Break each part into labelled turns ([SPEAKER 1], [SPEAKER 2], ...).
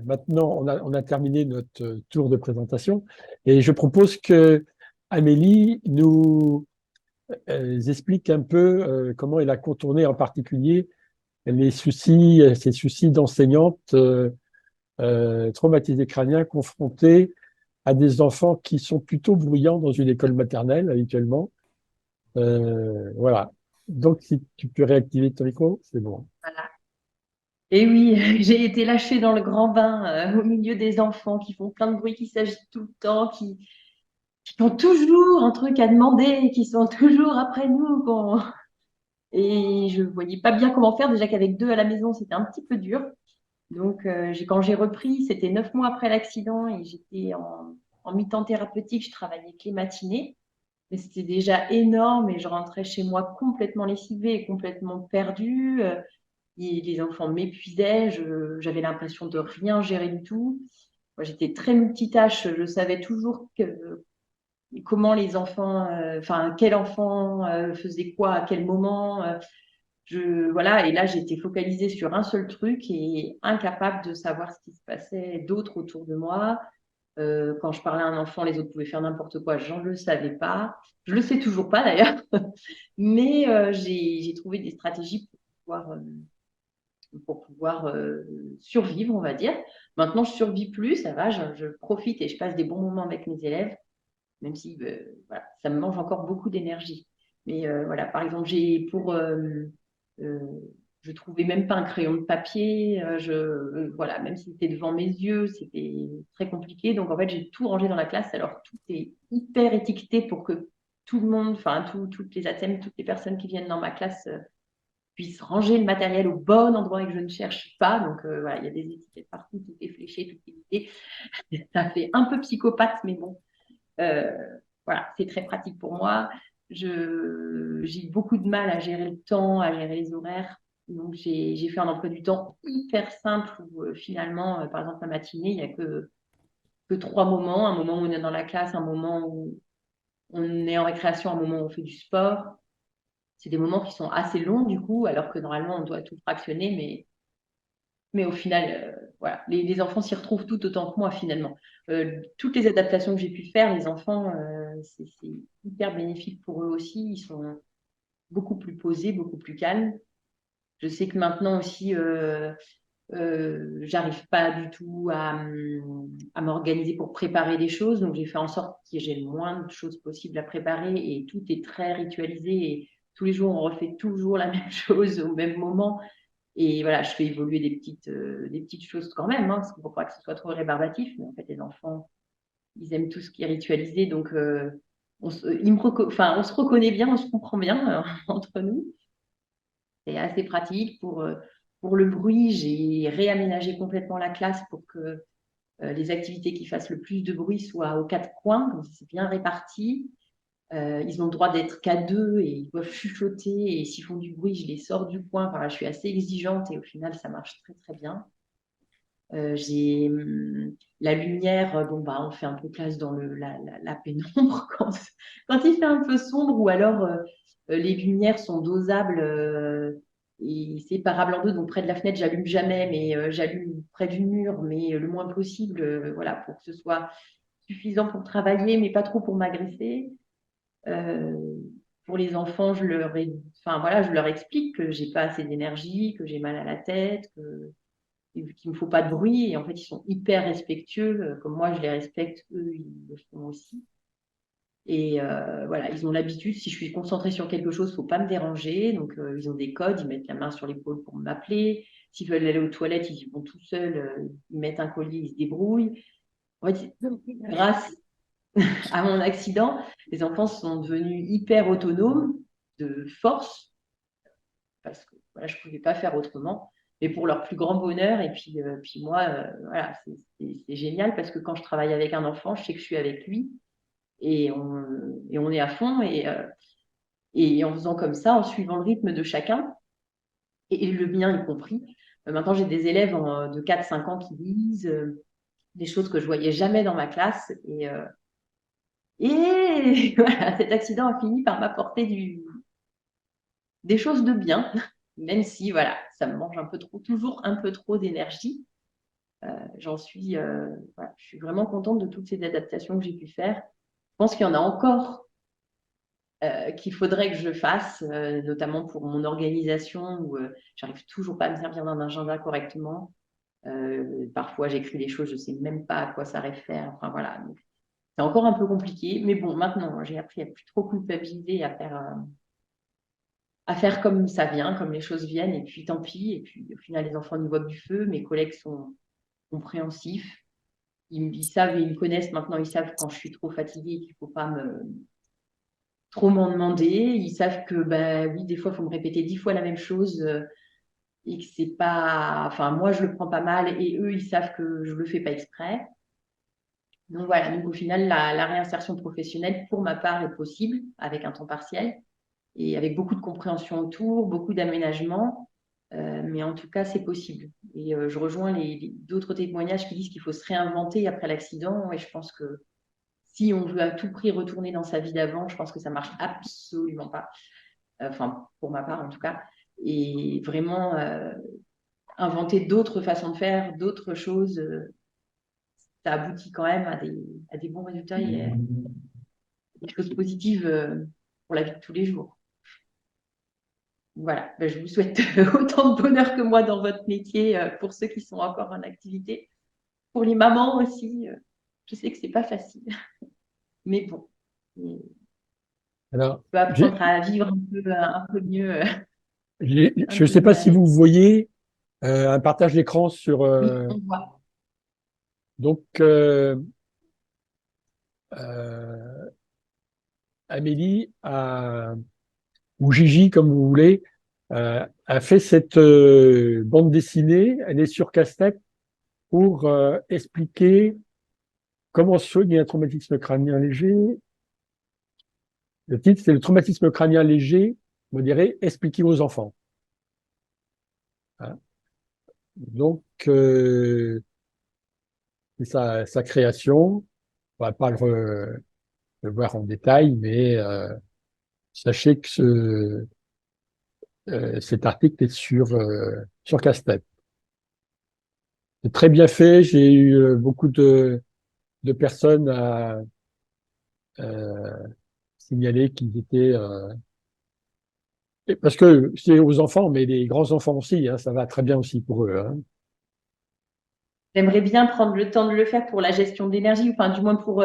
[SPEAKER 1] Maintenant, on a terminé notre tour de présentation et je propose que Amélie nous explique un peu comment elle a contourné en particulier les soucis, ces soucis d'enseignante traumatisée crânien confrontée à des enfants qui sont plutôt bruyants dans une école maternelle habituellement. Voilà. Donc, si tu peux réactiver ton micro, c'est bon.
[SPEAKER 2] Voilà. Et oui, j'ai été lâchée dans le grand bain au milieu des enfants qui font plein de bruit, qui s'agitent tout le temps, qui ont toujours un truc à demander, qui sont toujours après nous. Et je voyais pas bien comment faire. Déjà qu'avec deux à la maison, c'était un petit peu dur. Donc, quand j'ai repris, c'était 9 mois après l'accident et j'étais en mi-temps thérapeutique. Je travaillais que les matinées. Mais c'était déjà énorme et je rentrais chez moi complètement lessivée et complètement perdue. Les enfants m'épuisaient, j'avais l'impression de rien gérer du tout. Moi, j'étais très multitâche, je savais toujours comment les enfants, enfin, quel enfant faisait quoi à quel moment. Voilà, et là, j'étais focalisée sur un seul truc et incapable de savoir ce qui se passait d'autre autour de moi. Quand je parlais à un enfant, les autres pouvaient faire n'importe quoi, je ne le savais pas. Je le sais toujours pas d'ailleurs, mais j'ai trouvé des stratégies pour pouvoir survivre, on va dire. Maintenant, je survis plus, ça va, je profite et je passe des bons moments avec mes élèves, même si voilà, ça me mange encore beaucoup d'énergie. Mais voilà, par exemple, euh, je trouvais même pas un crayon de papier. Voilà, même si c'était devant mes yeux, c'était très compliqué. Donc en fait, j'ai tout rangé dans la classe. Alors tout est hyper étiqueté pour que tout le monde, enfin toutes les ATM, toutes les personnes qui viennent dans ma classe puisse ranger le matériel au bon endroit et que je ne cherche pas. Donc voilà, il y a des étiquettes partout, tout est fléché, tout est listé. Ça fait un peu psychopathe, mais bon, euh, voilà, c'est très pratique pour moi. J'ai beaucoup de mal à gérer le temps, à gérer les horaires. Donc j'ai fait un emploi du temps hyper simple où finalement, par exemple, la matinée, il n'y a que 3 moments. Un moment où on est dans la classe, un moment où on est en récréation, un moment où on fait du sport. C'est des moments qui sont assez longs du coup, alors que normalement on doit tout fractionner, mais au final, voilà, les enfants s'y retrouvent tout autant que moi finalement. Toutes les adaptations que j'ai pu faire, les enfants, c'est hyper bénéfique pour eux aussi. Ils sont beaucoup plus posés, beaucoup plus calmes. Je sais que maintenant aussi, j'arrive pas du tout à m'organiser pour préparer des choses, donc j'ai fait en sorte que j'ai le moins de choses possibles à préparer et tout est très ritualisé et tous les jours on refait toujours la même chose au même moment. Et voilà, je fais évoluer des petites choses quand même, hein, parce qu'il ne faut pas que ce soit trop rébarbatif. Mais en fait, les enfants, ils aiment tout ce qui est ritualisé. Donc, enfin, on se reconnaît bien, on se comprend bien entre nous. C'est assez pratique. Pour le bruit, j'ai réaménagé complètement la classe pour que les activités qui fassent le plus de bruit soient aux quatre coins, comme ça, c'est bien réparti. Ils ont le droit d'être qu'à deux et ils doivent chuchoter. Et s'ils font du bruit, je les sors du coin. Enfin, je suis assez exigeante et au final, ça marche très, très bien. La lumière, bon, bah, on fait un peu place dans la pénombre quand il fait un peu sombre ou alors les lumières sont dosables et séparables en deux. Donc près de la fenêtre, j'allume jamais, mais j'allume près du mur, mais le moins possible, voilà, pour que ce soit suffisant pour travailler, mais pas trop pour m'agresser. Euh, pour les enfants, enfin, voilà, je leur explique que j'ai pas assez d'énergie, que j'ai mal à la tête, qu'il ne me faut pas de bruit. Et en fait, ils sont hyper respectueux, comme moi je les respecte, eux, ils le font aussi. Et voilà, ils ont l'habitude, si je suis concentrée sur quelque chose, il ne faut pas me déranger. Donc, ils ont des codes, ils mettent la main sur l'épaule pour m'appeler. S'ils veulent aller aux toilettes, ils y vont tout seuls, ils mettent un collier, ils se débrouillent. En fait, grâce à mon accident, les enfants sont devenus hyper autonomes de force parce que voilà, je ne pouvais pas faire autrement, mais pour leur plus grand bonheur. Et puis moi, voilà, c'est génial parce que quand je travaille avec un enfant, je sais que je suis avec lui et on est à fond. Et en faisant comme ça, en suivant le rythme de chacun, et le mien y compris. Maintenant, j'ai des élèves de 4-5 ans qui lisent des choses que je voyais jamais dans ma classe. Et voilà, cet accident a fini par m'apporter des choses de bien, même si voilà, ça me mange un peu trop, toujours un peu trop d'énergie. Voilà, je suis vraiment contente de toutes ces adaptations que j'ai pu faire. Je pense qu'il y en a encore qu'il faudrait que je fasse, notamment pour mon organisation où j'arrive toujours pas à me servir d'un agenda correctement. Parfois, j'écris des choses, je sais même pas à quoi ça réfère. Enfin voilà, donc, c'est encore un peu compliqué. Mais bon, maintenant, j'ai appris à plus trop culpabiliser, à faire comme ça vient, comme les choses viennent. Et puis tant pis. Et puis au final, les enfants n'y voient que du feu. Mes collègues sont compréhensifs. Ils savent et ils me connaissent maintenant. Ils savent quand je suis trop fatiguée qu'il faut pas trop m'en demander. Ils savent que, bah oui, des fois, il faut me répéter 10 fois la même chose et que c'est pas. Enfin, moi, je le prends pas mal et eux, ils savent que je le fais pas exprès. Donc voilà, donc au final, la réinsertion professionnelle, pour ma part, est possible avec un temps partiel et avec beaucoup de compréhension autour, beaucoup d'aménagement. Mais en tout cas, c'est possible. Et je rejoins d'autres témoignages qui disent qu'il faut se réinventer après l'accident. Et je pense que si on veut à tout prix retourner dans sa vie d'avant, je pense que ça marche absolument pas. Enfin, pour ma part en tout cas. Et vraiment inventer d'autres façons de faire, d'autres choses, ça aboutit quand même à des bons résultats et à des choses positives pour la vie de tous les jours. Voilà, ben, je vous souhaite autant de bonheur que moi dans votre métier pour ceux qui sont encore en activité. Pour les mamans aussi, je sais que c'est pas facile, mais bon, on
[SPEAKER 1] Alors,
[SPEAKER 2] peut apprendre à vivre un peu mieux. Un
[SPEAKER 1] je ne
[SPEAKER 2] peu
[SPEAKER 1] sais pas
[SPEAKER 2] mieux
[SPEAKER 1] si
[SPEAKER 2] avec.
[SPEAKER 1] vous voyez un partage d'écran sur.
[SPEAKER 2] Oui, on voit.
[SPEAKER 1] Donc, euh, Amélie ou Gigi, comme vous voulez, a fait cette bande dessinée. Elle est sur casse-tête pour expliquer comment se soigne un traumatisme crânien léger. Le titre, c'est le traumatisme crânien léger, modéré, expliqué aux enfants. Hein. Donc, c'est sa création. On va pas le voir en détail, mais sachez que cet article est sur Casse-Tête. C'est très bien fait. J'ai eu beaucoup de personnes à euh, signaler qu'ils étaient parce que c'est aux enfants, mais les grands enfants aussi, hein, ça va très bien aussi pour eux. Hein.
[SPEAKER 2] J'aimerais bien prendre le temps de le faire pour la gestion de l'énergie, enfin du moins pour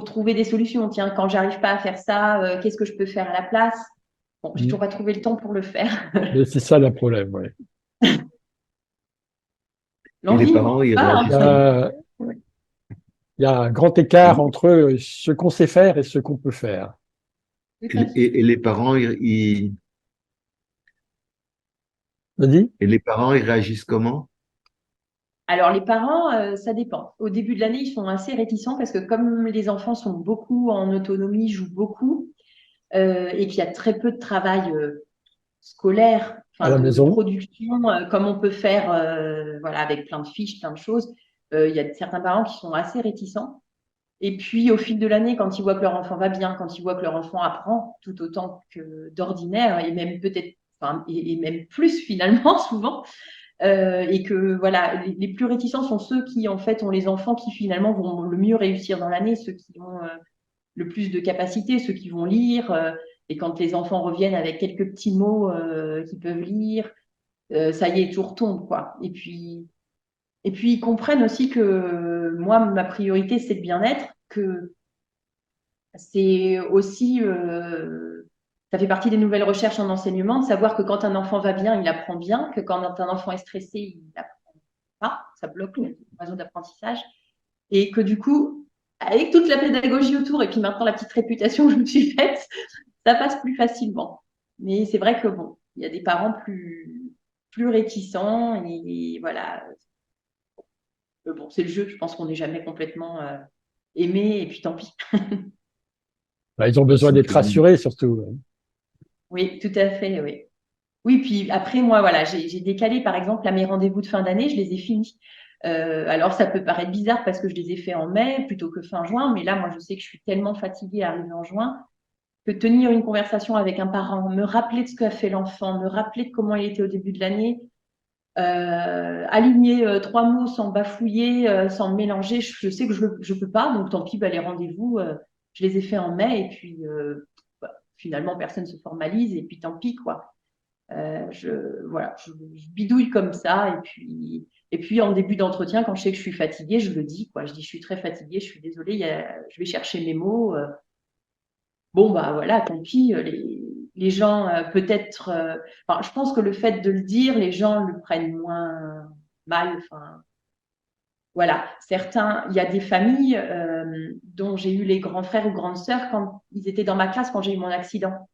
[SPEAKER 2] trouver des solutions. Tiens, quand j'arrive pas à faire ça, qu'est-ce que je peux faire à la place? Bon, j'ai
[SPEAKER 1] Mm.
[SPEAKER 2] toujours pas trouvé le temps pour le faire.
[SPEAKER 1] Mais c'est ça le problème. Ouais.
[SPEAKER 3] Et les
[SPEAKER 2] L'envie ne
[SPEAKER 3] parents,
[SPEAKER 2] manque
[SPEAKER 3] ils
[SPEAKER 2] pas, hein,
[SPEAKER 1] Il y
[SPEAKER 3] réagissent.
[SPEAKER 1] a, il y a un grand écart entre ce qu'on sait faire et ce qu'on peut faire.
[SPEAKER 2] tout à fait.
[SPEAKER 3] Et les parents,
[SPEAKER 1] Vas-y.
[SPEAKER 3] ils réagissent comment?
[SPEAKER 2] Alors les parents, ça dépend. Au début de l'année, ils sont assez réticents parce que comme les enfants sont beaucoup en autonomie, jouent beaucoup, et qu'il y a très peu de travail scolaire,
[SPEAKER 1] À
[SPEAKER 2] enfin
[SPEAKER 1] la
[SPEAKER 2] de
[SPEAKER 1] maison.
[SPEAKER 2] production, comme on peut faire voilà, avec plein de fiches, plein de choses. Il y a certains parents qui sont assez réticents. Et puis, au fil de l'année, quand ils voient que leur enfant va bien, quand ils voient que leur enfant apprend tout autant que d'ordinaire, et même peut-être, enfin, et même plus finalement, souvent, et que voilà, les plus réticents sont ceux qui, en fait, ont les enfants qui finalement vont le mieux réussir dans l'année, ceux qui ont le plus de capacités, ceux qui vont lire. Et quand les enfants reviennent avec quelques petits mots qu'ils peuvent lire, ça y est, tout retombe, quoi. Et puis, ils comprennent aussi que moi, ma priorité, c'est le bien-être, que c'est aussi, ça fait partie des nouvelles recherches en enseignement, de savoir que quand un enfant va bien, il apprend bien, que quand un enfant est stressé, il n'apprend pas, ça bloque le réseau d'apprentissage. Et que du coup, avec toute la pédagogie autour, et puis maintenant la petite réputation que je me suis faite, ça passe plus facilement. Mais c'est vrai que bon, il y a des parents plus réticents, et voilà. Bon, c'est le jeu, je pense qu'on n'est jamais complètement aimé, et puis tant pis.
[SPEAKER 1] Bah, ils ont besoin d'être rassurés surtout.
[SPEAKER 2] Oui, tout à fait, oui. Oui, puis après, moi, voilà, j'ai décalé, par exemple, là, mes rendez-vous de fin d'année, je les ai finis. Alors, ça peut paraître bizarre parce que je les ai faits en mai plutôt que fin juin, mais là, moi, je sais que je suis tellement fatiguée à arriver en juin que tenir une conversation avec un parent, me rappeler de ce qu'a fait l'enfant, me rappeler de comment il était au début de l'année, aligner 3 mots sans bafouiller, sans mélanger, je sais que je peux pas, donc tant pis, bah, les rendez-vous, je les ai faits en mai et puis bah, finalement personne se formalise et puis tant pis quoi. Voilà, je bidouille comme ça et puis en début d'entretien, quand je sais que je suis fatiguée, je le dis quoi. Je dis je suis très fatiguée, je suis désolée, je vais chercher mes mots. Bon bah voilà, tant pis. Les gens peut-être. Enfin, je pense que le fait de le dire, les gens le prennent moins mal. Enfin, voilà, certains, il y a des familles dont j'ai eu les grands frères ou grandes sœurs quand ils étaient dans ma classe quand j'ai eu mon accident.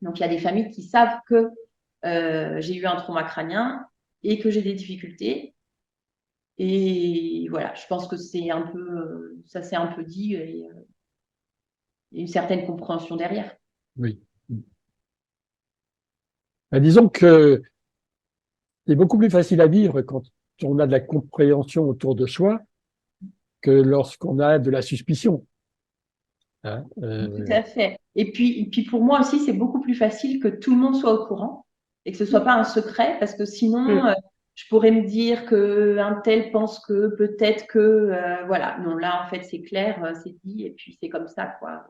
[SPEAKER 2] Donc il y a des familles qui savent que j'ai eu un trauma crânien et que j'ai des difficultés. Et voilà, je pense que c'est un peu, ça s'est un peu dit et il y a une certaine compréhension derrière.
[SPEAKER 1] Oui. Disons que c'est beaucoup plus facile à vivre quand on a de la compréhension autour de soi que lorsqu'on a de la suspicion. Hein.
[SPEAKER 2] Tout à fait. Et puis pour moi aussi, c'est beaucoup plus facile que tout le monde soit au courant et que ce soit pas un secret parce que sinon, je pourrais me dire que un tel pense que peut-être que voilà. Non, là en fait c'est clair, c'est dit et puis c'est comme ça quoi.